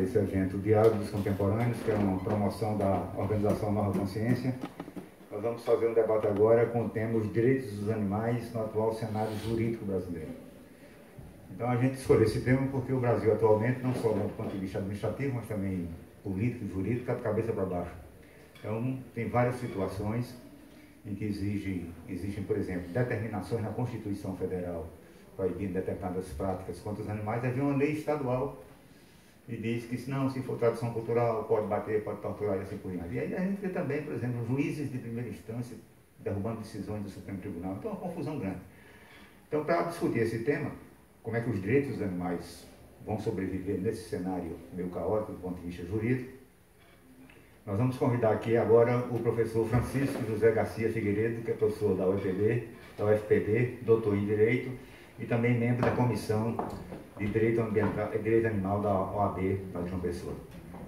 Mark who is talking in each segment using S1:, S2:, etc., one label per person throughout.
S1: Esse evento, o Diálogo dos Contemporâneos, que é uma promoção da Organização Nova Consciência. Nós vamos fazer um debate agora com o tema Os Direitos dos Animais no atual cenário jurídico brasileiro. Então a gente escolheu esse tema porque o Brasil atualmente, não só do ponto de vista administrativo, mas também político e jurídico, está de cabeça para baixo. Então tem várias situações em que existem, por exemplo, determinações na Constituição Federal proibindo determinadas práticas contra os animais. Havia uma lei estadual e diz que se for tradição cultural, pode bater, pode torturar e assim por diante. E aí a gente vê também, por exemplo, juízes de primeira instância derrubando decisões do Supremo Tribunal. Então é uma confusão grande. Então, para discutir esse tema, como é que os direitos dos animais vão sobreviver nesse cenário meio caótico do ponto de vista jurídico, nós vamos convidar aqui agora o professor Francisco José Garcia Figueiredo, que é professor da UFPB, doutor em Direito, e também membro da Comissão de Direito Ambiental e Direito Animal da OAB, da João Pessoa.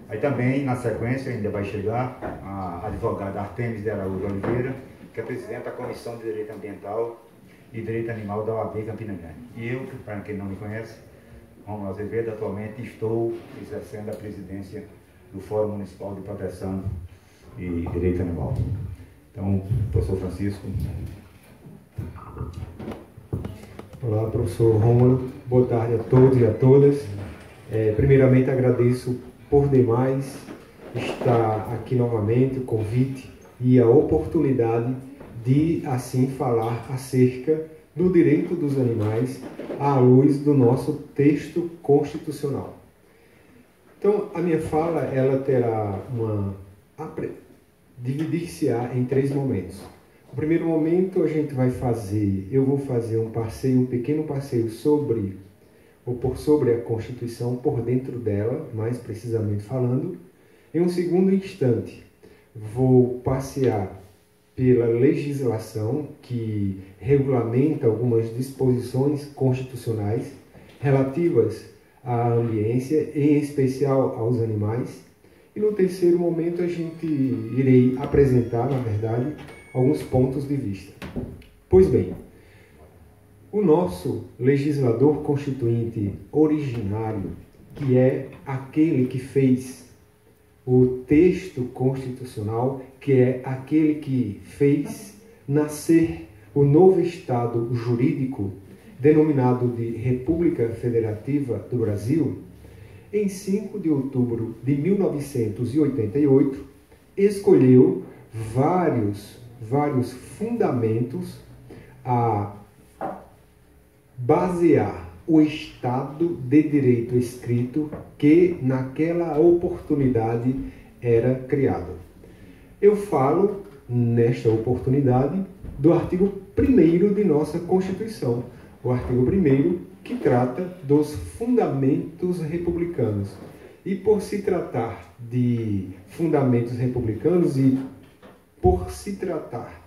S1: Aí também, na sequência, ainda vai chegar a advogada Artemis de Araújo Oliveira, que é presidente da Comissão de Direito Ambiental e Direito Animal da OAB Campina Grande. E eu, para quem não me conhece, Romulo Azevedo, atualmente estou exercendo a presidência do Fórum Municipal de Proteção e Direito Animal. Então, professor Francisco.
S2: Olá, professor Romulo. Boa tarde a todos e a todas. Primeiramente, agradeço por demais estar aqui novamente, o convite e a oportunidade de, assim, falar acerca do direito dos animais à luz do nosso texto constitucional. Então, a minha fala, ela terá dividir-se-á em 3 momentos. No primeiro momento, eu vou fazer um pequeno passeio sobre a Constituição, por dentro dela, mais precisamente falando. Em um segundo instante, vou passear pela legislação que regulamenta algumas disposições constitucionais relativas à ambiência, em especial aos animais. E no terceiro momento, irei apresentar, na verdade, alguns pontos de vista. Pois bem, o nosso legislador constituinte originário, que é aquele que fez o texto constitucional, que é aquele que fez nascer o novo Estado jurídico, denominado de República Federativa do Brasil, em 5 de outubro de 1988, escolheu vários fundamentos a basear o Estado de Direito escrito que naquela oportunidade era criado. Eu falo, nesta oportunidade, do artigo 1º de nossa Constituição, o artigo 1º que trata dos fundamentos republicanos. E por se tratar de fundamentos republicanos e por se tratar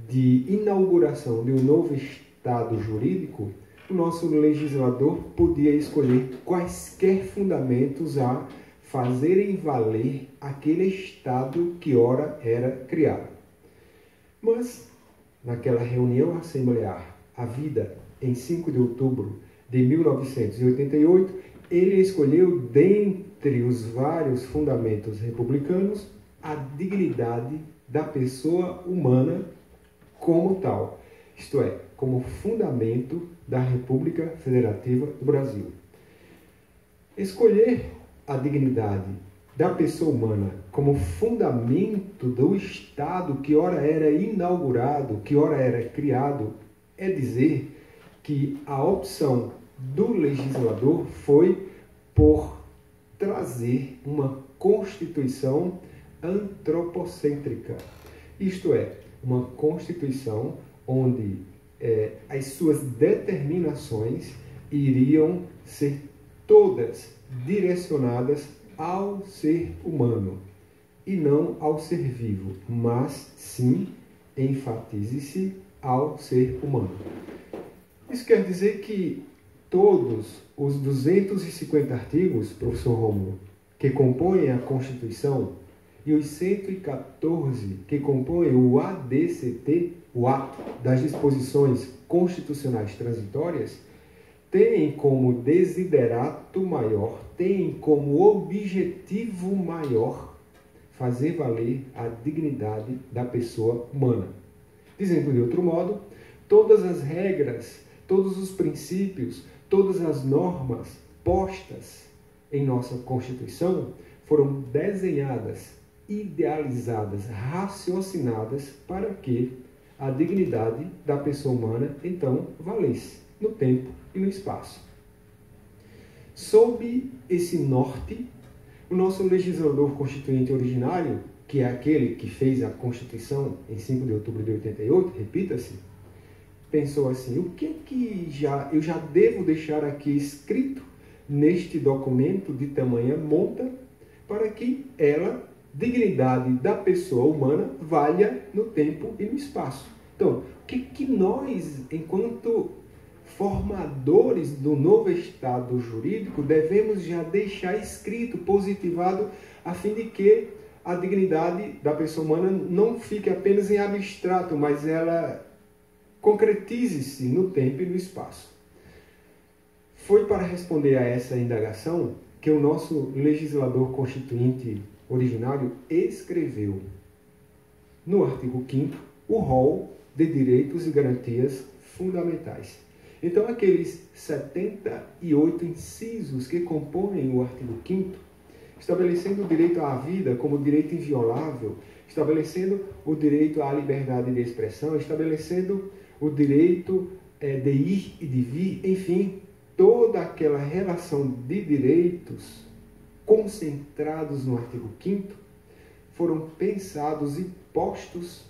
S2: de inauguração de um novo Estado jurídico, o nosso legislador podia escolher quaisquer fundamentos a fazerem valer aquele Estado que ora era criado. Mas, naquela reunião assemblear havida em 5 de outubro de 1988, ele escolheu, dentre os vários fundamentos republicanos, a dignidade da pessoa humana como tal, isto é, como fundamento da República Federativa do Brasil. Escolher a dignidade da pessoa humana como fundamento do Estado que ora era inaugurado, que ora era criado, é dizer que a opção do legislador foi por trazer uma Constituição antropocêntrica, isto é, uma Constituição onde as suas determinações iriam ser todas direcionadas ao ser humano e não ao ser vivo, mas sim, enfatize-se, ao ser humano. Isso quer dizer que todos os 250 artigos, professor Romulo, que compõem a Constituição e os 114 que compõem o ADCT, o Ato das Disposições Constitucionais Transitórias, tem como desiderato maior, tem como objetivo maior fazer valer a dignidade da pessoa humana. Dizendo de outro modo, todas as regras, todos os princípios, todas as normas postas em nossa Constituição foram desenhadas, idealizadas, raciocinadas para que a dignidade da pessoa humana, então, valesse no tempo e no espaço. Sob esse norte, o nosso legislador constituinte originário, que é aquele que fez a Constituição em 5 de outubro de 88, repita-se, pensou assim: o que é que eu já devo deixar aqui escrito neste documento de tamanha monta para que dignidade da pessoa humana, valha no tempo e no espaço? Então, o que nós, enquanto formadores do novo Estado jurídico, devemos já deixar escrito, positivado, a fim de que a dignidade da pessoa humana não fique apenas em abstrato, mas ela concretize-se no tempo e no espaço? Foi para responder a essa indagação que o nosso legislador constituinte originário escreveu, no artigo 5º, o rol de direitos e garantias fundamentais. Então, aqueles 78 incisos que compõem o artigo 5º, estabelecendo o direito à vida como direito inviolável, estabelecendo o direito à liberdade de expressão, estabelecendo o direito de ir e de vir, enfim, toda aquela relação de direitos concentrados no artigo 5º, foram pensados e postos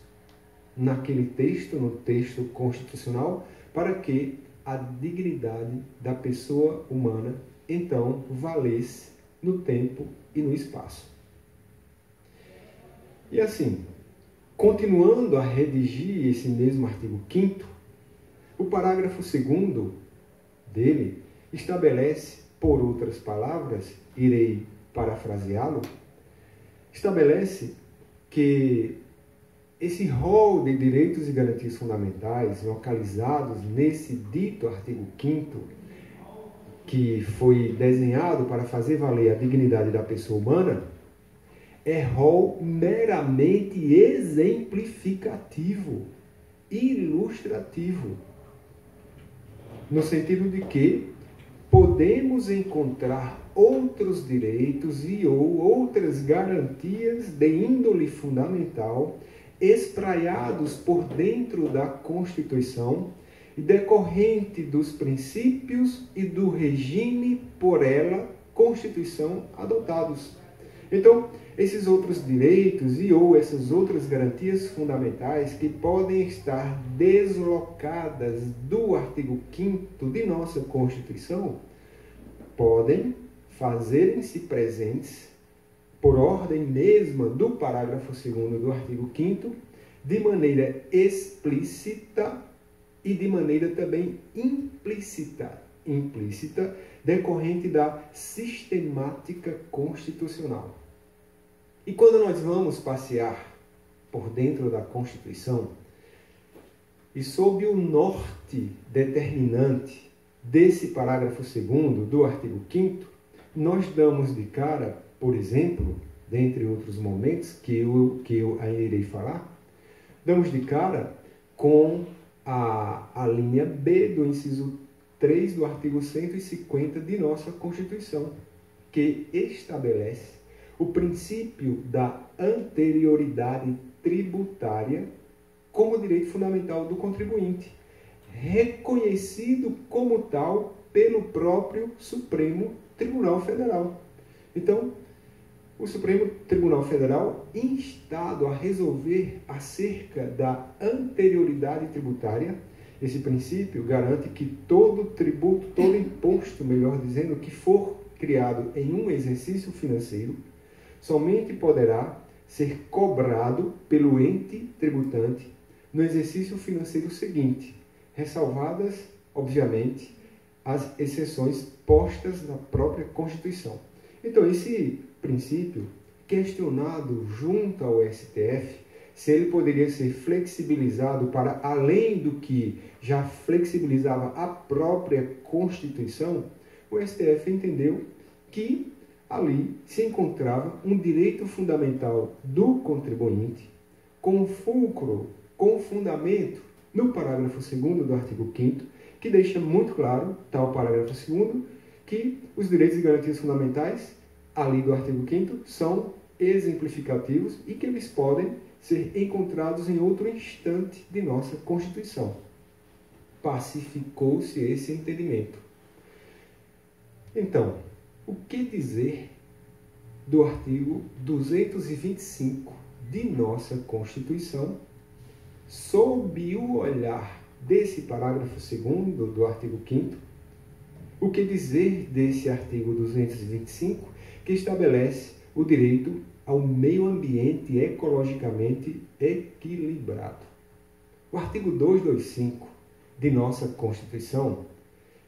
S2: naquele texto, no texto constitucional, para que a dignidade da pessoa humana, então, valesse no tempo e no espaço. E assim, continuando a redigir esse mesmo artigo 5º, o parágrafo 2º dele estabelece, por outras palavras, irei parafraseá-lo, estabelece que esse rol de direitos e garantias fundamentais localizados nesse dito artigo 5º, que foi desenhado para fazer valer a dignidade da pessoa humana, é rol meramente exemplificativo, ilustrativo, no sentido de que podemos encontrar outros direitos e ou outras garantias de índole fundamental espraiados por dentro da Constituição e decorrente dos princípios e do regime por ela, Constituição, adotados. Então, esses outros direitos e ou essas outras garantias fundamentais que podem estar deslocadas do artigo 5º de nossa Constituição podem fazer-se presentes por ordem mesma do parágrafo 2º do artigo 5º, de maneira explícita e de maneira também implícita, decorrente da sistemática constitucional. E quando nós vamos passear por dentro da Constituição, e sob o norte determinante desse parágrafo 2º do artigo 5º, nós damos de cara, por exemplo, dentre outros momentos que eu ainda irei falar, damos de cara com a linha B do inciso 3 do artigo 150 de nossa Constituição, que estabelece o princípio da anterioridade tributária como direito fundamental do contribuinte, reconhecido como tal pelo próprio Supremo Tribunal Federal. Então, o Supremo Tribunal Federal, instado a resolver acerca da anterioridade tributária, esse princípio garante que todo tributo, todo imposto, melhor dizendo, que for criado em um exercício financeiro, somente poderá ser cobrado pelo ente tributante no exercício financeiro seguinte, ressalvadas, obviamente, as exceções postas na própria Constituição. Então, esse princípio, questionado junto ao STF, se ele poderia ser flexibilizado para além do que já flexibilizava a própria Constituição, o STF entendeu que ali se encontrava um direito fundamental do contribuinte, com fulcro, com fundamento no parágrafo 2º do artigo 5º, que deixa muito claro, tal parágrafo 2º, que os direitos e garantias fundamentais, ali do artigo 5º, são exemplificativos e que eles podem ser encontrados em outro instante de nossa Constituição. Pacificou-se esse entendimento. Então, o que dizer do artigo 225 de nossa Constituição, sob o olhar desse parágrafo 2º do artigo 5º? O que dizer desse artigo 225, que estabelece o direito ao meio ambiente ecologicamente equilibrado? O artigo 225 de nossa Constituição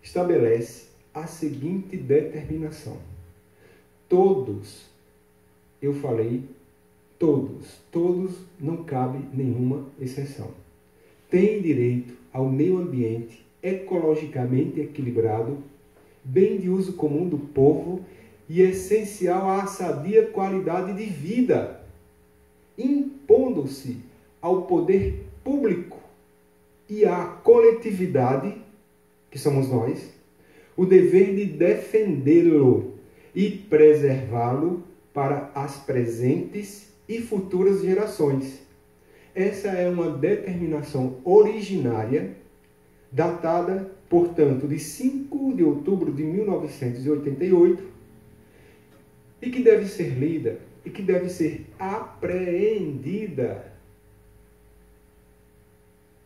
S2: estabelece a seguinte determinação: todos, eu falei todos, não cabe nenhuma exceção, têm direito ao meio ambiente ecologicamente equilibrado, bem de uso comum do povo e essencial à sadia qualidade de vida, impondo-se ao poder público e à coletividade, que somos nós, o dever de defendê-lo e preservá-lo para as presentes e futuras gerações. Essa é uma determinação originária, datada, portanto, de 5 de outubro de 1988, e que deve ser lida e que deve ser apreendida.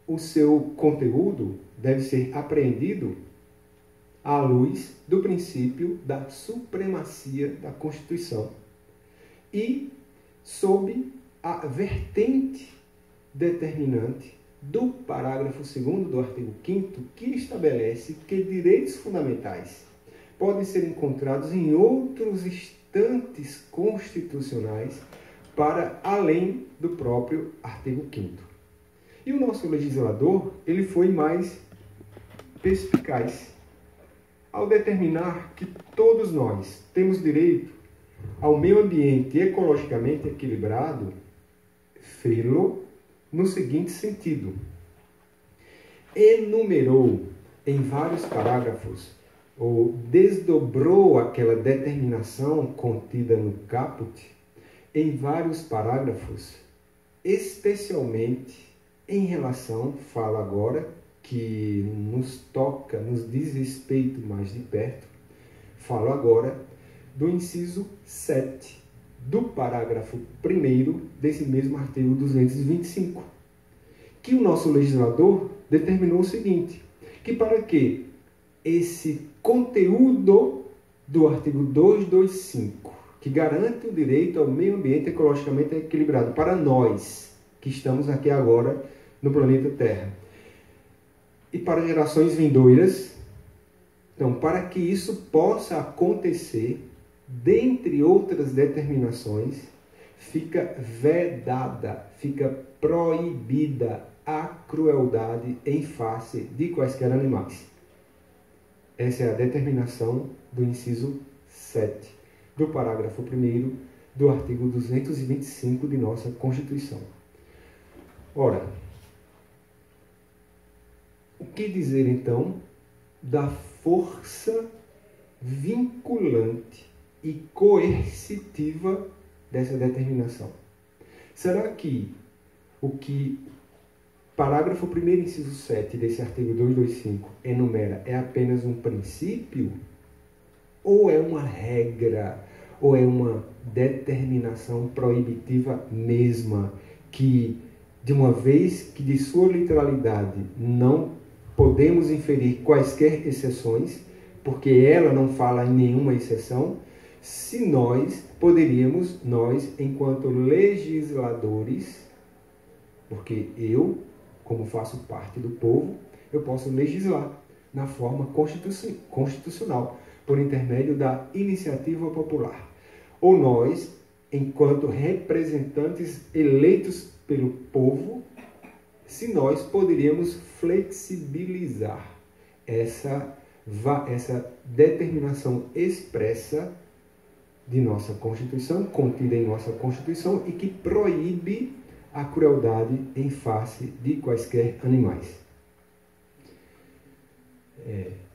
S2: O seu conteúdo deve ser apreendido à luz do princípio da supremacia da Constituição e sob a vertente determinante do parágrafo 2º do artigo 5º, que estabelece que direitos fundamentais podem ser encontrados em outros instantes constitucionais para além do próprio artigo 5º. E o nosso legislador, ele foi mais perspicaz ao determinar que todos nós temos direito ao meio ambiente ecologicamente equilibrado, fê-lo no seguinte sentido: enumerou em vários parágrafos, ou desdobrou aquela determinação contida no caput em vários parágrafos, especialmente em relação, falo agora, que nos toca, nos diz respeito mais de perto, falo agora do inciso 7 do parágrafo 1º desse mesmo artigo 225, que o nosso legislador determinou o seguinte, que para que esse conteúdo do artigo 225, que garante o direito ao meio ambiente ecologicamente equilibrado para nós, que estamos aqui agora no planeta Terra, e para gerações vindouras, então, para que isso possa acontecer, dentre outras determinações, fica vedada, fica proibida a crueldade em face de quaisquer animais. Essa é a determinação do inciso 7 do parágrafo 1º do artigo 225 de nossa Constituição. Ora, o que dizer então da força vinculante e coercitiva dessa determinação? Será que o que parágrafo 1º, inciso 7 desse artigo 225 enumera é apenas um princípio? Ou é uma regra? Ou é uma determinação proibitiva mesma, que, de uma vez que de sua literalidade não podemos inferir quaisquer exceções, porque ela não fala em nenhuma exceção, se nós poderíamos, nós, enquanto legisladores, porque eu, como faço parte do povo, eu posso legislar na forma constitucional, por intermédio da iniciativa popular. Ou nós, enquanto representantes eleitos pelo povo, se nós poderíamos flexibilizar essa determinação expressa de nossa Constituição, contida em nossa Constituição, e que proíbe a crueldade em face de quaisquer animais.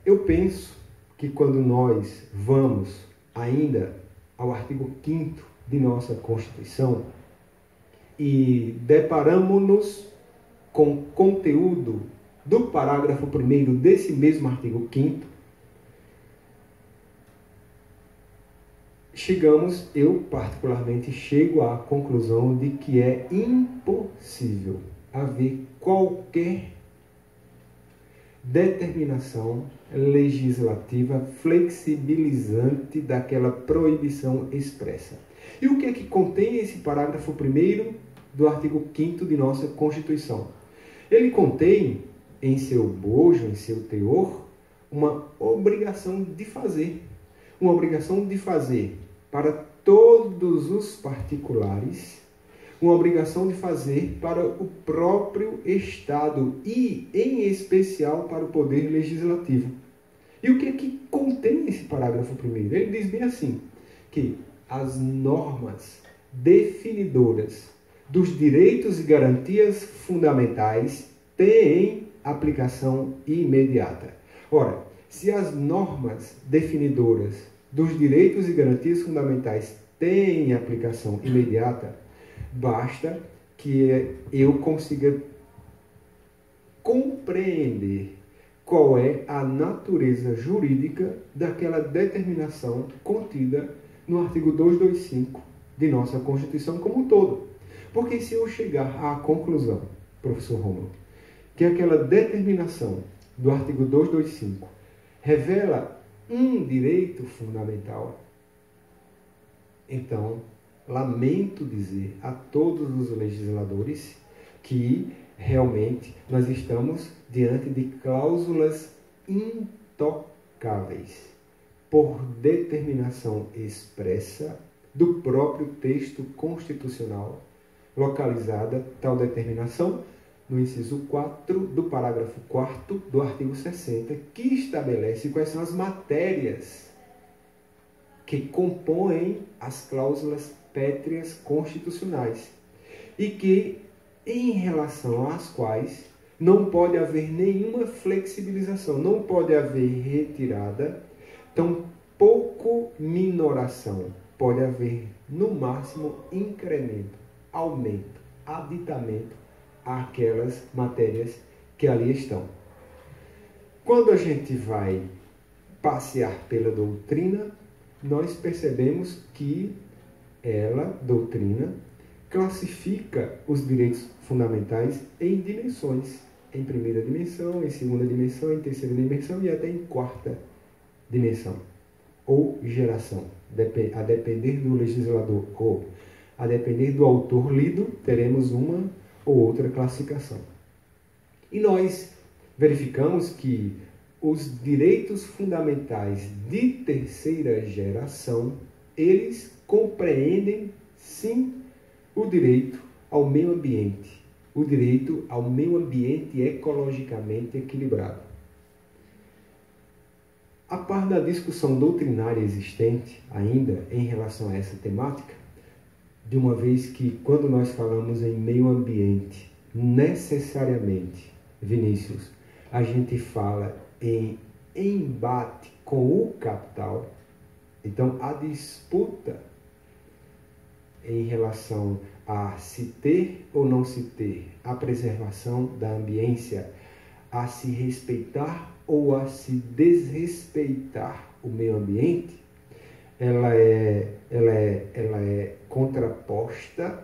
S2: Eu penso que quando nós vamos ainda ao artigo 5º de nossa Constituição e deparamos-nos com o conteúdo do parágrafo 1º desse mesmo artigo 5º, eu particularmente chego à conclusão de que é impossível haver qualquer determinação legislativa flexibilizante daquela proibição expressa. E o que é que contém esse parágrafo 1º do artigo 5º de nossa Constituição? Ele contém, em seu bojo, em seu teor, uma obrigação de fazer. Uma obrigação de fazer para todos os particulares, uma obrigação de fazer para o próprio Estado e, em especial, para o Poder Legislativo. E o que é que contém esse parágrafo 1º? Ele diz bem assim, que as normas definidoras dos direitos e garantias fundamentais têm aplicação imediata. Ora, se as normas definidoras dos direitos e garantias fundamentais têm aplicação imediata, basta que eu consiga compreender qual é a natureza jurídica daquela determinação contida no artigo 225 de nossa Constituição como um todo. Porque se eu chegar à conclusão, professor Rômulo, que aquela determinação do artigo 225 revela um direito fundamental, então lamento dizer a todos os legisladores que realmente nós estamos diante de cláusulas intocáveis por determinação expressa do próprio texto constitucional, localizada tal determinação no inciso 4 do parágrafo 4º do artigo 60, que estabelece quais são as matérias que compõem as cláusulas pétreas constitucionais e que, em relação às quais, não pode haver nenhuma flexibilização, não pode haver retirada, tampouco minoração, pode haver, no máximo, incremento, aumento, aditamento àquelas matérias que ali estão. Quando a gente vai passear pela doutrina, nós percebemos que ela, doutrina, classifica os direitos fundamentais em dimensões. Em primeira dimensão, em segunda dimensão, em terceira dimensão e até em quarta dimensão. Ou geração. A depender do legislador ou a depender do autor lido, teremos uma ou outra classificação. E nós verificamos que os direitos fundamentais de terceira geração, eles compreendem, sim, o direito ao meio ambiente, o direito ao meio ambiente ecologicamente equilibrado. A par da discussão doutrinária existente ainda em relação a essa temática, de uma vez que quando nós falamos em meio ambiente, necessariamente, Vinícius, a gente fala em embate com o capital. Então, a disputa em relação a se ter ou não se ter a preservação da ambiência, a se respeitar ou a se desrespeitar o meio ambiente, ela é contraposta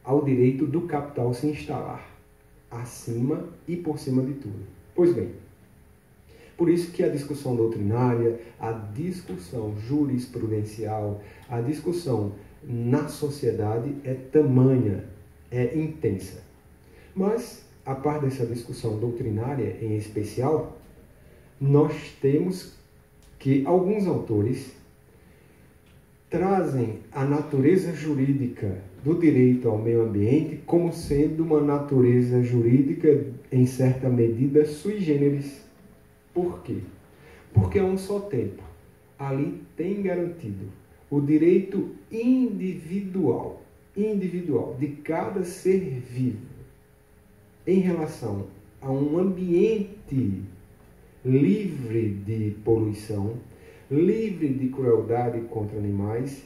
S2: ao direito do capital se instalar acima e por cima de tudo. Pois bem, por isso que a discussão doutrinária, a discussão jurisprudencial, a discussão na sociedade é tamanha, é intensa. Mas, a par dessa discussão doutrinária em especial, nós temos que alguns autores trazem a natureza jurídica do direito ao meio ambiente como sendo uma natureza jurídica, em certa medida, sui generis. Por quê? Porque a um só tempo, ali tem garantido o direito individual de cada ser vivo em relação a um ambiente livre de poluição, livre de crueldade contra animais,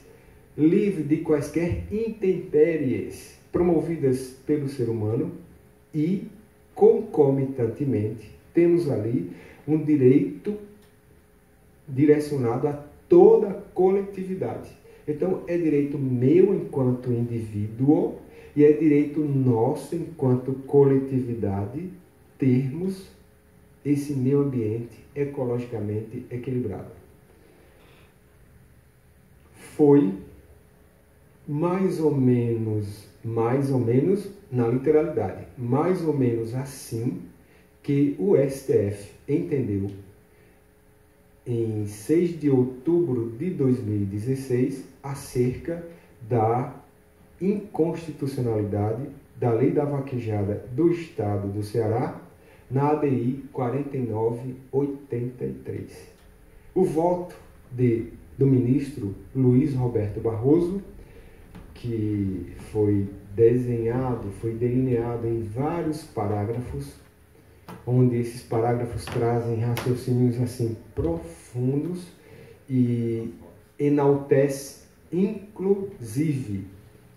S2: livre de quaisquer intempéries promovidas pelo ser humano e, concomitantemente, temos ali um direito direcionado a toda a coletividade. Então, é direito meu enquanto indivíduo e é direito nosso enquanto coletividade termos esse meio ambiente ecologicamente equilibrado. Foi mais ou menos na literalidade, mais ou menos assim que o STF entendeu em 6 de outubro de 2016 acerca da inconstitucionalidade da Lei da Vaquejada do Estado do Ceará na ADI 4983. O voto do ministro Luiz Roberto Barroso, que foi delineado em vários parágrafos, onde esses parágrafos trazem raciocínios assim profundos e enaltece, inclusive,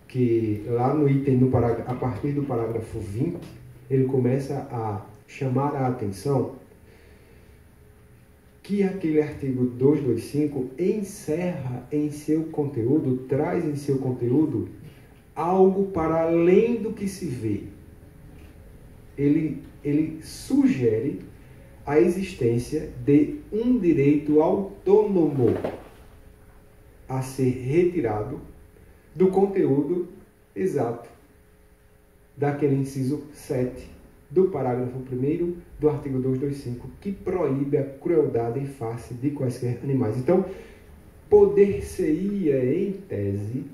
S2: que lá no item, a partir do parágrafo 20, ele começa a chamar a atenção que aquele artigo 225 encerra em seu conteúdo, traz em seu conteúdo algo para além do que se vê. Ele sugere a existência de um direito autônomo a ser retirado do conteúdo exato daquele inciso 7 do parágrafo 1º do artigo 225, que proíbe a crueldade em face de quaisquer animais. Então, poder-se-ia, em tese,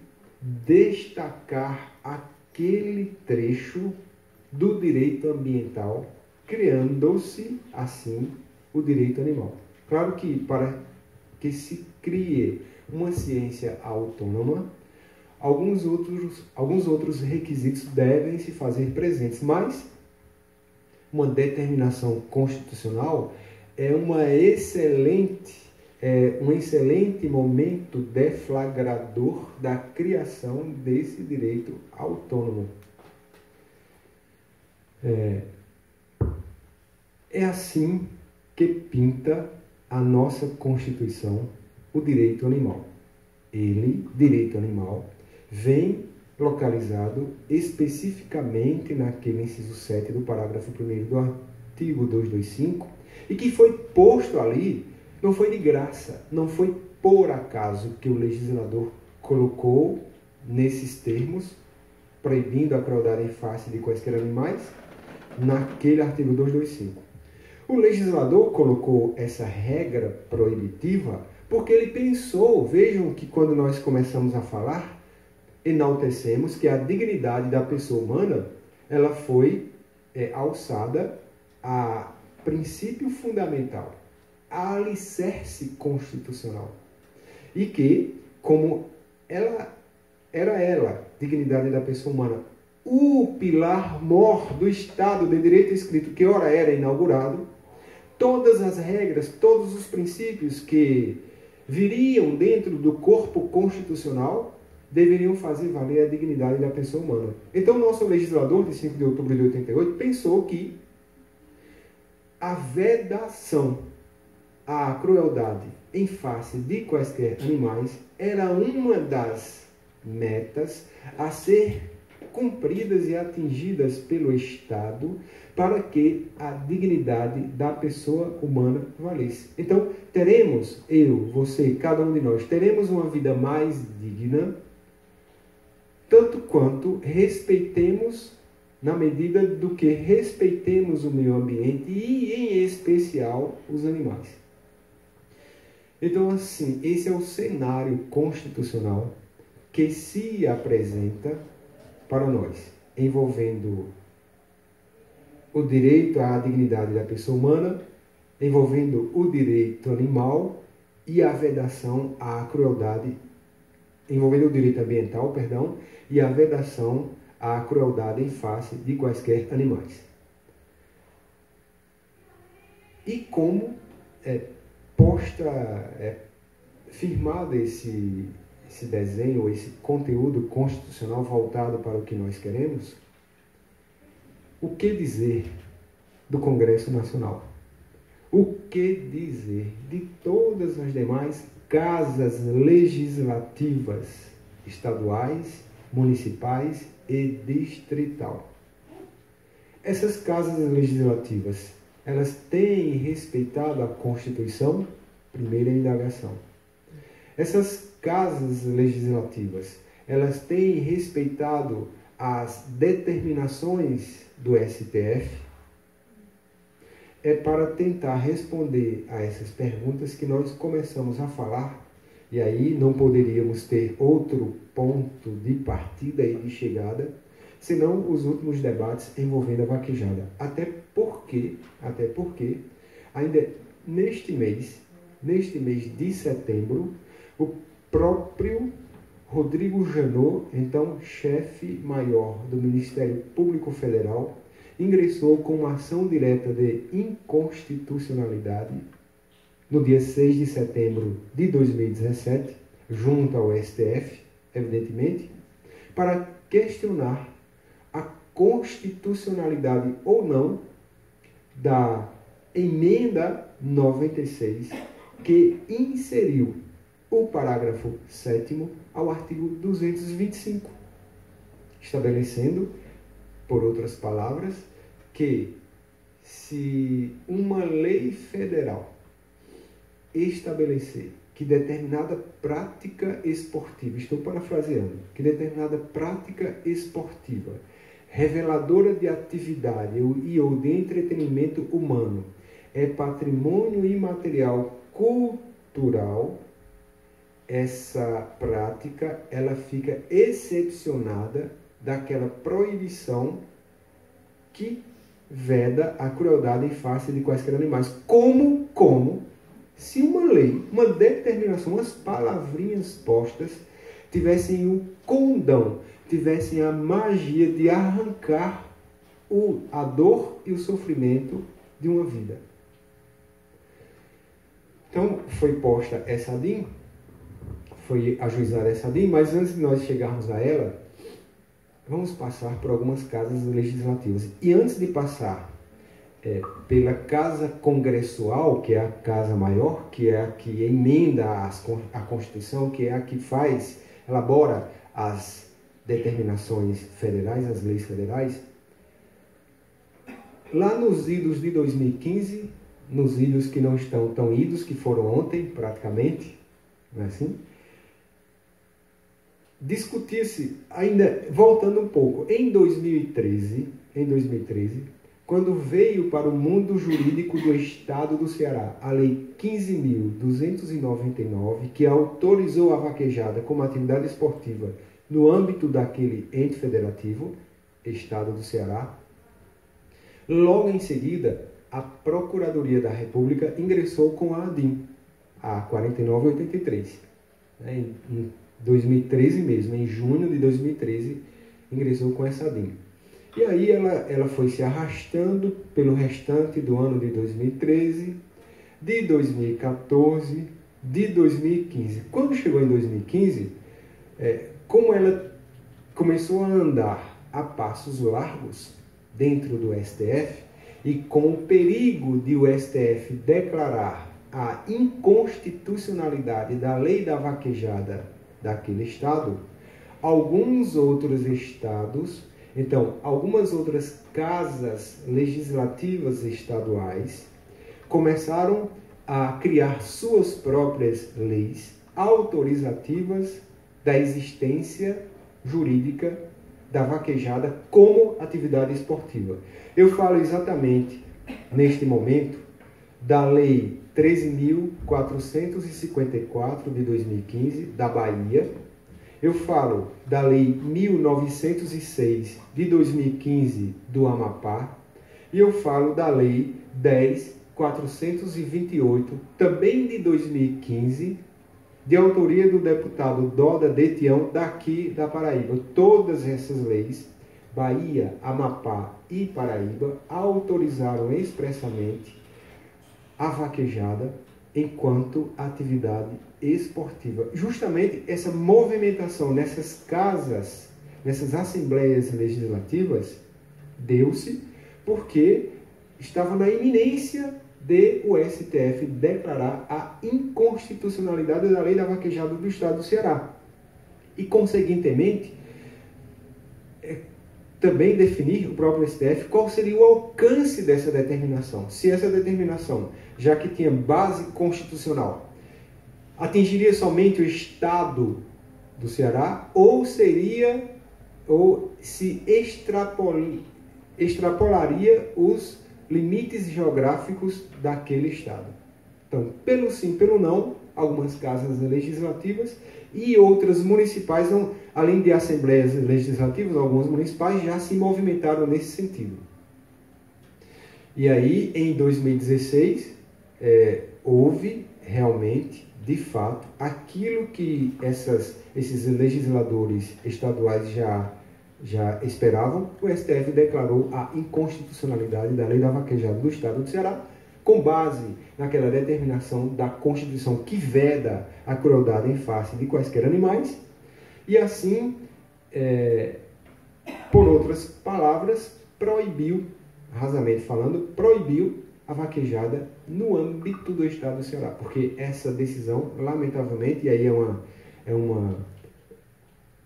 S2: destacar aquele trecho do direito ambiental, criando-se, assim, o direito animal. Claro que para que se crie uma ciência autônoma, alguns outros requisitos devem se fazer presentes, mas uma determinação constitucional é um excelente momento deflagrador da criação desse direito autônomo. É assim que pinta a nossa Constituição o direito animal. Direito animal, vem localizado especificamente naquele inciso 7 do parágrafo 1º do artigo 225, e que foi posto ali, não foi de graça, não foi por acaso que o legislador colocou nesses termos, proibindo a crueldade em face de quaisquer animais, naquele artigo 225. O legislador colocou essa regra proibitiva porque ele pensou, vejam que quando nós começamos a falar, enaltecemos que a dignidade da pessoa humana, ela foi alçada a princípio fundamental, a alicerce constitucional. E que, como dignidade da pessoa humana, o pilar mor do Estado de Direito escrito que ora era inaugurado, todas as regras, todos os princípios que viriam dentro do corpo constitucional deveriam fazer valer a dignidade da pessoa humana. Então, o nosso legislador, de 5 de outubro de 88, pensou que a vedação à crueldade em face de quaisquer animais era uma das metas a ser cumpridas e atingidas pelo Estado para que a dignidade da pessoa humana valesse. Então, teremos, eu, você, cada um de nós, teremos uma vida mais digna, tanto quanto respeitemos, na medida do que respeitemos o meio ambiente e, em especial, os animais. Então, assim, esse é o cenário constitucional que se apresenta para nós, envolvendo o direito à dignidade da pessoa humana, envolvendo o direito animal e a vedação à crueldade, envolvendo o direito ambiental, perdão, e a vedação à crueldade em face de quaisquer animais. E como firmado esse desenho, esse conteúdo constitucional voltado para o que nós queremos, o que dizer do Congresso Nacional? O que dizer de todas as demais casas legislativas estaduais, municipais e distrital? Essas casas legislativas, elas têm respeitado a Constituição? Primeira indagação. Essas casas legislativas, elas têm respeitado as determinações do STF? É para tentar responder a essas perguntas que nós começamos a falar, e aí não poderíamos ter outro ponto de partida e de chegada, senão os últimos debates envolvendo a vaquejada. Até porque, ainda neste mês de setembro, o próprio Rodrigo Janot, então chefe maior do Ministério Público Federal, ingressou com uma ação direta de inconstitucionalidade no dia 6 de setembro de 2017, junto ao STF, evidentemente, para questionar a constitucionalidade ou não da emenda 96, que inseriu o parágrafo 7º ao artigo 225, estabelecendo, por outras palavras, que se uma lei federal estabelecer que determinada prática esportiva, estou parafraseando, que determinada prática esportiva reveladora de atividade ou de entretenimento humano é patrimônio imaterial cultural, essa prática ela fica excepcionada daquela proibição que veda a crueldade em face de quaisquer animais. Como se uma lei, uma determinação, umas palavrinhas postas tivessem o condão, tivessem a magia de arrancar a dor e o sofrimento de uma vida. Então, foi posta essa DIN, foi ajuizada essa DIN, mas antes de nós chegarmos a ela, vamos passar por algumas casas legislativas. E antes de passar pela Casa Congressual, que é a casa maior, que é a que emenda a Constituição, que é a que elabora as determinações federais, as leis federais, lá nos idos de 2015, nos idos que não estão tão idos, que foram ontem praticamente, não é assim? Discutia-se, ainda voltando um pouco, em 2013, quando veio para o mundo jurídico do Estado do Ceará a Lei 15.299, que autorizou a vaquejada como atividade esportiva no âmbito daquele ente federativo, Estado do Ceará, logo em seguida, a Procuradoria da República ingressou com a ADIM, a 4983. Em 2013 mesmo, em junho de 2013, ingressou com essa ADIM. E aí ela foi se arrastando pelo restante do ano de 2013, de 2014, de 2015. Quando chegou em 2015, como ela começou a andar a passos largos dentro do STF, e com o perigo de o STF declarar a inconstitucionalidade da lei da vaquejada daquele estado, alguns outros estados, então, algumas outras casas legislativas estaduais começaram a criar suas próprias leis autorizativas da existência jurídica da vaquejada como atividade esportiva. Eu falo exatamente, neste momento, da Lei 13.454 de 2015, da Bahia. Eu falo da Lei 1906 de 2015, do Amapá. E eu falo da Lei 10.428, também de 2015, de autoria do deputado Doda de Tião, daqui da Paraíba. Todas essas leis, Bahia, Amapá e Paraíba, autorizaram expressamente a vaquejada enquanto atividade esportiva. Justamente essa movimentação nessas casas, nessas assembleias legislativas, deu-se porque estava na iminência de o STF declarar a inconstitucionalidade da lei da vaquejada do Estado do Ceará. E, conseguintemente, também definir o próprio STF qual seria o alcance dessa determinação. Se essa determinação, já que tinha base constitucional, atingiria somente o Estado do Ceará ou se extrapolaria os limites geográficos daquele Estado. Então, pelo sim, pelo não, algumas casas legislativas e outras municipais, além de assembleias legislativas, algumas municipais já se movimentaram nesse sentido. E aí, em 2016, houve realmente, de fato, aquilo que esses legisladores estaduais já esperavam. O STF declarou a inconstitucionalidade da lei da vaquejada do Estado do Ceará, com base naquela determinação da Constituição que veda a crueldade em face de quaisquer animais, e assim, por outras palavras, proibiu, rasamente falando, proibiu a vaquejada no âmbito do Estado do Ceará, porque essa decisão, lamentavelmente, e aí é uma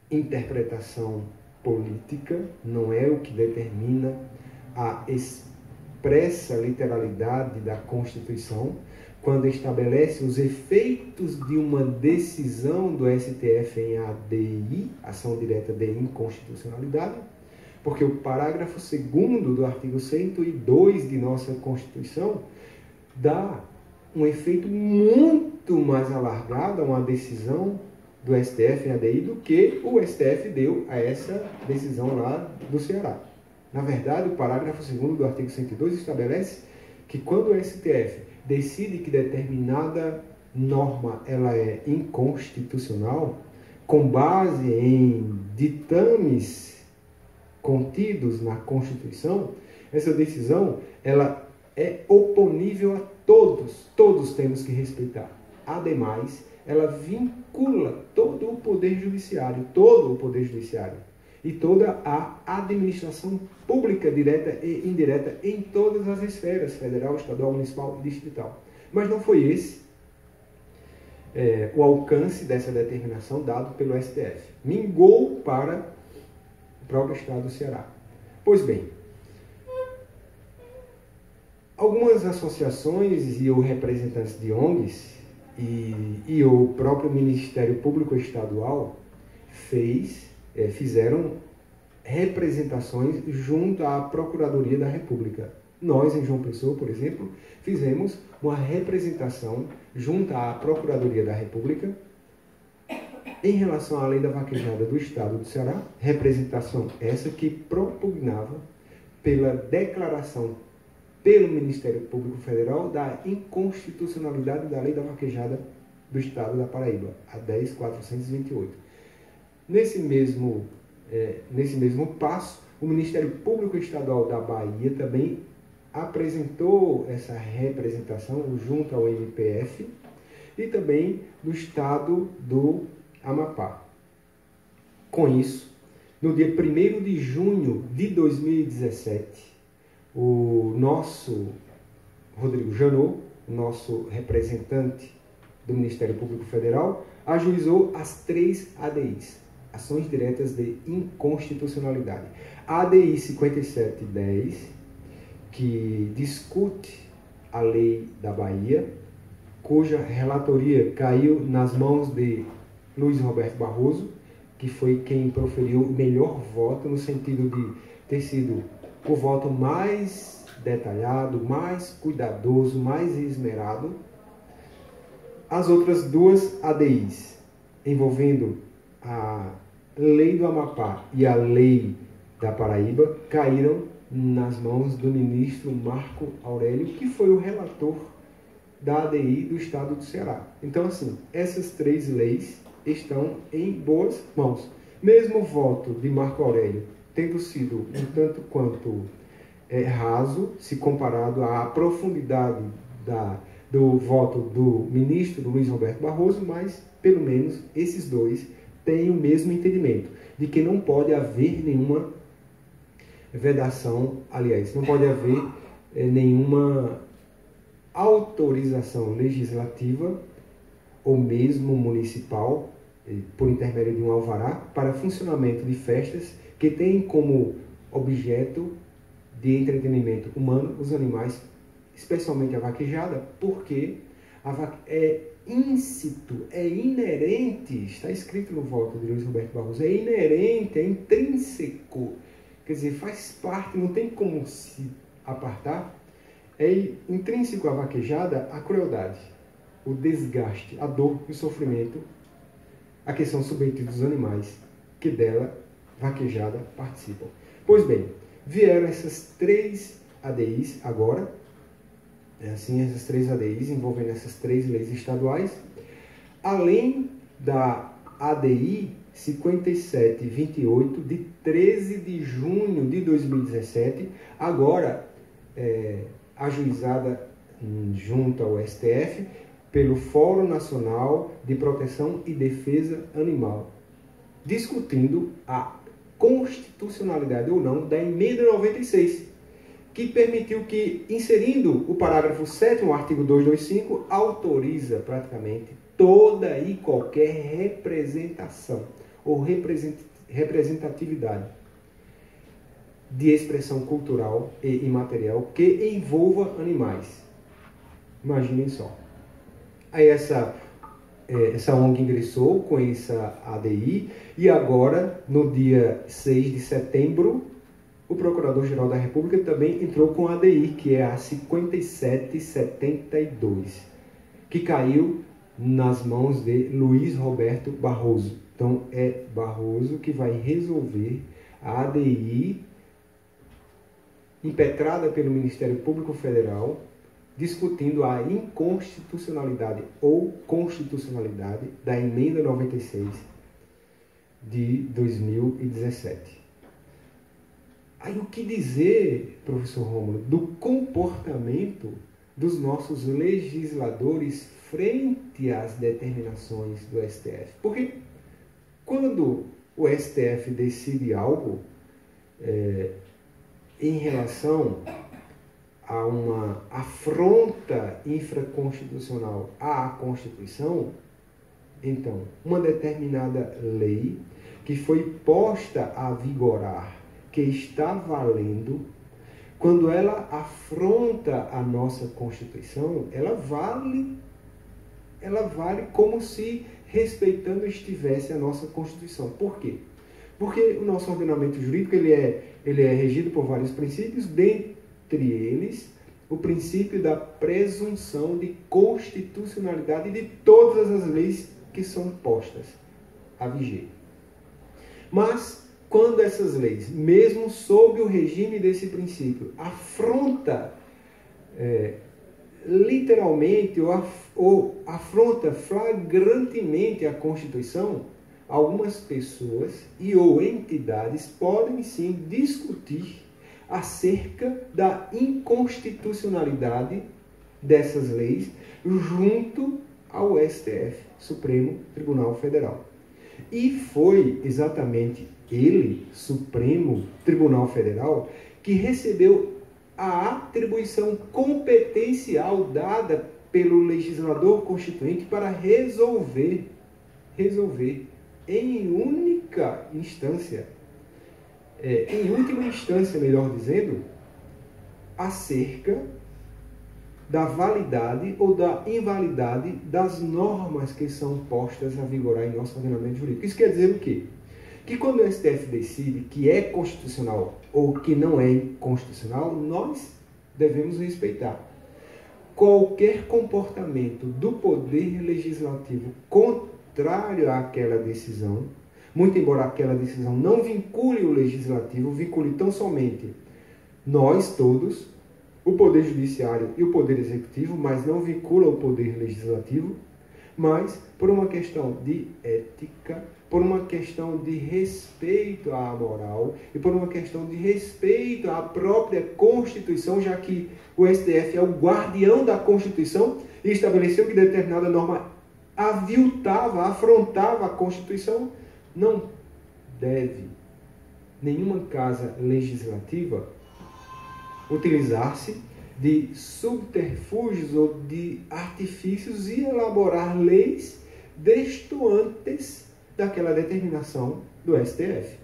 S2: interpretação política, não é o que determina a expressa literalidade da Constituição, quando estabelece os efeitos de uma decisão do STF em ADI, ação direta de inconstitucionalidade, porque o parágrafo 2º do artigo 102 de nossa Constituição dá um efeito muito mais alargado a uma decisão do STF em ADI do que o STF deu a essa decisão lá do Ceará. Na verdade, o parágrafo 2º do artigo 102 estabelece que quando o STF decide que determinada norma ela é inconstitucional, com base em ditames contidos na Constituição, essa decisão ela é oponível a todos temos que respeitar. Ademais, ela vincula todo o poder judiciário e toda a administração pública, direta e indireta, em todas as esferas, federal, estadual, municipal e distrital. Mas não foi esse o alcance dessa determinação dado pelo STF. Mingou para o próprio Estado do Ceará. Pois bem, algumas associações e ou representantes de ONGs e o próprio Ministério Público Estadual fizeram representações junto à Procuradoria da República. Nós, em João Pessoa, por exemplo, fizemos uma representação junto à Procuradoria da República em relação à lei da vaquejada do Estado do Ceará, representação essa que propugnava pela declaração pelo Ministério Público Federal da inconstitucionalidade da lei da vaquejada do Estado da Paraíba, a 10.428. Nesse mesmo passo, o Ministério Público Estadual da Bahia também apresentou essa representação junto ao MPF e também do Estado do Amapá. Com isso, no dia 1º de junho de 2017, o nosso Rodrigo Janot, nosso representante do Ministério Público Federal, ajuizou as 3 ADIs, ações diretas de inconstitucionalidade. A ADI 5710, que discute a lei da Bahia, cuja relatoria caiu nas mãos de Luiz Roberto Barroso, que foi quem proferiu o melhor voto, no sentido de ter sido o voto mais detalhado, mais cuidadoso, mais esmerado, as outras duas ADIs, envolvendo a Lei do Amapá e a Lei da Paraíba, caíram nas mãos do ministro Marco Aurélio, que foi o relator da ADI do Estado do Ceará. Então, assim, essas 3 leis estão em boas mãos. Mesmo o voto de Marco Aurélio tendo sido um tanto quanto raso, se comparado à profundidade do voto do ministro Luiz Roberto Barroso, mas, pelo menos, esses dois têm o mesmo entendimento, de que não pode haver nenhuma vedação, aliás, não pode haver nenhuma autorização legislativa ou mesmo municipal, por intermédio de um alvará, para funcionamento de festas que têm como objeto de entretenimento humano os animais, especialmente a vaquejada, porque é íncito, é inerente, está escrito no voto de Luiz Roberto Barroso, é inerente, é intrínseco, quer dizer, faz parte, não tem como se apartar, é intrínseco à vaquejada a crueldade, o desgaste, a dor e o sofrimento a que são submetidos os animais que dela, vaquejada, participam. Pois bem, vieram essas 3 ADIs agora, essas 3 ADIs envolvendo essas 3 leis estaduais, além da ADI 5728 de 13 de junho de 2017, agora ajuizada junto ao STF pelo Fórum Nacional de Proteção e Defesa Animal, discutindo a constitucionalidade ou não da emenda 96, que permitiu que, inserindo o parágrafo 7º, artigo 225, autoriza praticamente toda e qualquer representação ou representatividade de expressão cultural e imaterial que envolva animais. Imaginem só. Aí essa ONG ingressou com essa ADI e agora, no dia 6 de setembro, o Procurador-Geral da República também entrou com a ADI, que é a 5772, que caiu nas mãos de Luiz Roberto Barroso. Então, é Barroso que vai resolver a ADI impetrada pelo Ministério Público Federal, discutindo a inconstitucionalidade ou constitucionalidade da emenda 96 de 2017. Aí o que dizer, professor Rômulo, do comportamento dos nossos legisladores frente às determinações do STF? Porque quando o STF decide algo em relação a uma afronta infraconstitucional à Constituição, então, uma determinada lei que foi posta a vigorar, que está valendo, quando ela afronta a nossa Constituição, ela vale como se respeitando estivesse a nossa Constituição. Por quê? Porque o nosso ordenamento jurídico ele é regido por vários princípios, dentre eles o princípio da presunção de constitucionalidade de todas as leis que são postas a viger. Mas, quando essas leis, mesmo sob o regime desse princípio, afronta literalmente ou afronta flagrantemente a Constituição, algumas pessoas e ou entidades podem sim discutir acerca da inconstitucionalidade dessas leis junto ao STF, Supremo Tribunal Federal. E foi exatamente ele, Supremo Tribunal Federal, que recebeu a atribuição competencial dada pelo legislador constituinte para resolver em única instância, em última instância, melhor dizendo, acerca da validade ou da invalidade das normas que são postas a vigorar em nosso ordenamento jurídico. Isso quer dizer o quê? Que quando o STF decide que é constitucional ou que não é constitucional, nós devemos respeitar. qualquer comportamento do Poder Legislativo contrário àquela decisão, muito embora aquela decisão não vincule o Legislativo, vincule tão somente nós todos, o Poder Judiciário e o Poder Executivo, mas não vincula o Poder Legislativo, mas por uma questão de ética, por uma questão de respeito à moral e por uma questão de respeito à própria Constituição, já que o STF é o guardião da Constituição e estabeleceu que determinada norma aviltava, afrontava a Constituição, não deve nenhuma casa legislativa utilizar-se de subterfúgios ou de artifícios e elaborar leis destoantes daquela determinação do STF.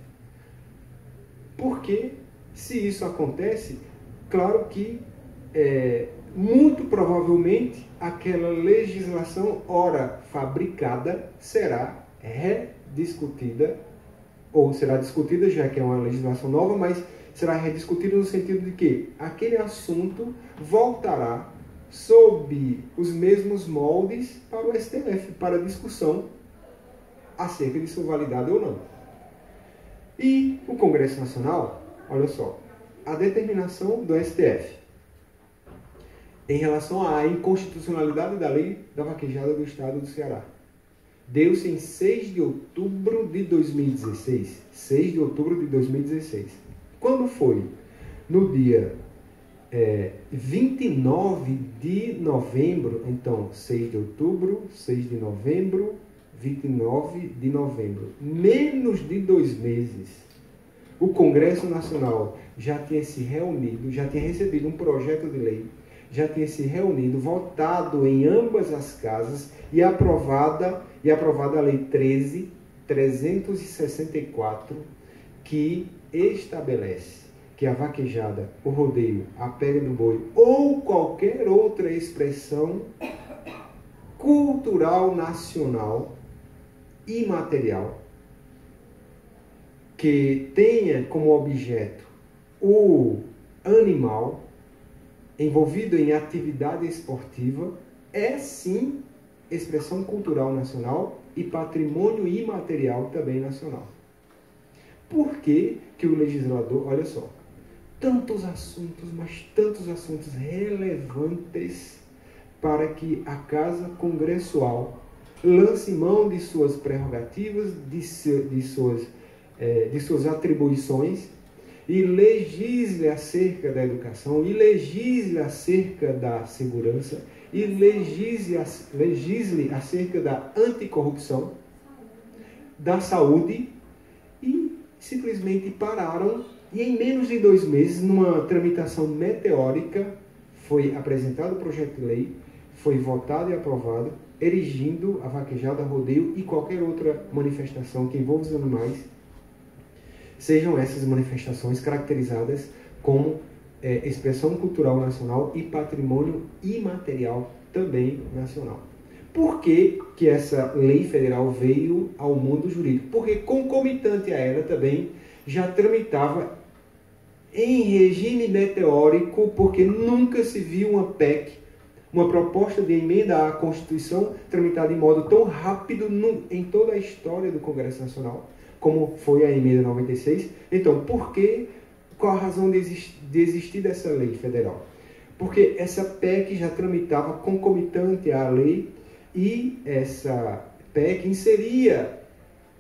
S2: Porque, se isso acontece, claro que, muito provavelmente, aquela legislação, ora fabricada, será rediscutida, ou será discutida, já que é uma legislação nova, mas será rediscutida no sentido de que aquele assunto voltará sob os mesmos moldes para o STF, para discussão acerca de sua validade ou não. E o Congresso Nacional, olha só, a determinação do STF em relação à inconstitucionalidade da lei da vaquejada do Estado do Ceará deu-se em 6 de outubro de 2016. 6 de outubro de 2016. Quando foi? No dia 29 de novembro, então 6 de outubro, 6 de novembro, 29 de novembro. Menos de 2 meses, o Congresso Nacional já tinha se reunido, já tinha recebido um projeto de lei, já tinha se reunido, votado em ambas as casas e aprovada a Lei 13.364, que estabelece que a vaquejada, o rodeio, a pega do boi ou qualquer outra expressão cultural nacional imaterial que tenha como objeto o animal envolvido em atividade esportiva é sim expressão cultural nacional e patrimônio imaterial também nacional. Por que que o legislador, olha só, tantos assuntos, mas tantos assuntos relevantes para que a Casa Congressual lance mão de suas prerrogativas, de suas atribuições e legisle acerca da educação, e legisle acerca da segurança, e legisle acerca da anticorrupção, da saúde, e simplesmente pararam, e em menos de 2 meses, numa tramitação meteórica, foi apresentado o projeto de lei, foi votado e aprovado, erigindo a vaquejada, rodeio e qualquer outra manifestação que envolva os animais, sejam essas manifestações caracterizadas como expressão cultural nacional e patrimônio imaterial também nacional. Por que que essa lei federal veio ao mundo jurídico? Porque concomitante a ela também já tramitava em regime meteórico, porque nunca se viu uma PEC, uma proposta de emenda à Constituição, tramitada de modo tão rápido em toda a história do Congresso Nacional, como foi a emenda 96. Então, qual a razão de existir dessa lei federal? Porque essa PEC já tramitava concomitante à lei e essa PEC inseria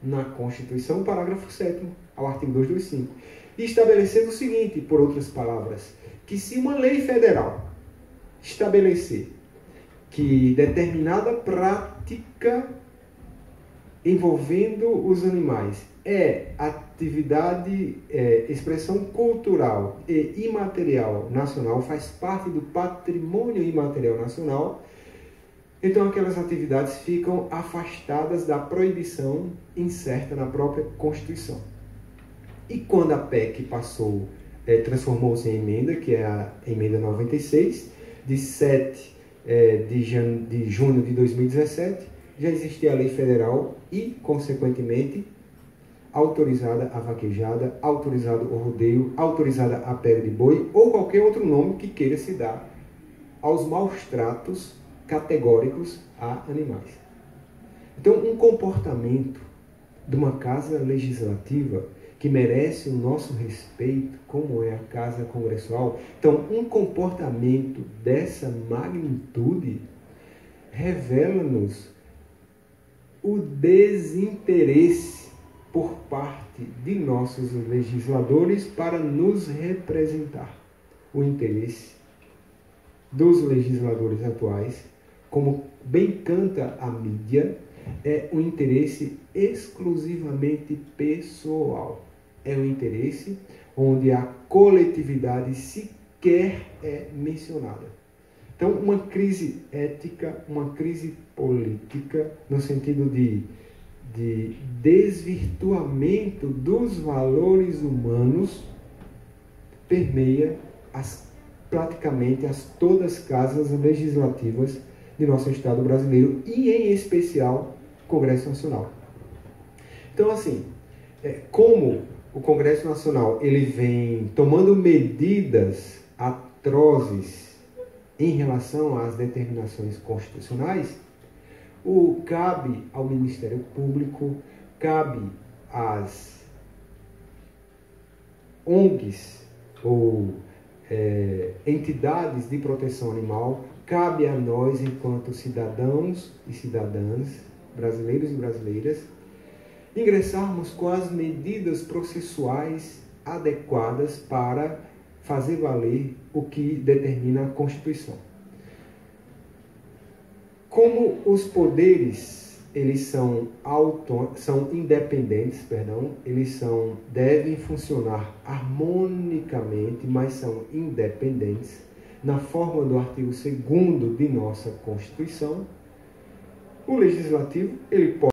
S2: na Constituição o parágrafo 7º, ao artigo 225, e estabelecendo o seguinte, por outras palavras, que se uma lei federal estabelecer que determinada prática envolvendo os animais atividade, expressão cultural e imaterial nacional, faz parte do patrimônio imaterial nacional, então aquelas atividades ficam afastadas da proibição incerta na própria Constituição. E quando a PEC transformou-se em emenda, que é a emenda 96, de 7 de junho de 2017, já existia a lei federal e, consequentemente, autorizada a vaquejada, autorizado o rodeio, autorizada a pega de boi ou qualquer outro nome que queira se dar aos maus tratos categóricos a animais. Então, um comportamento de uma casa legislativa que merece o nosso respeito, como é a Casa Congressual, então, um comportamento dessa magnitude revela-nos o desinteresse por parte de nossos legisladores para nos representar. O interesse dos legisladores atuais, como bem canta a mídia, é um interesse exclusivamente pessoal. É um interesse onde a coletividade sequer é mencionada. Então, uma crise ética, uma crise política, no sentido de desvirtuamento dos valores humanos, permeia praticamente todas as casas legislativas de nosso Estado brasileiro e, em especial, o Congresso Nacional. Então, assim, como o Congresso Nacional ele vem tomando medidas atrozes em relação às determinações constitucionais, cabe ao Ministério Público, cabe às ONGs ou entidades de proteção animal, cabe a nós, enquanto cidadãos e cidadãs, brasileiros e brasileiras, ingressarmos com as medidas processuais adequadas para fazer valer o que determina a Constituição. Como os poderes eles são independentes, eles devem funcionar harmonicamente, mas são independentes, na forma do artigo 2º de nossa Constituição, o Legislativo ele pode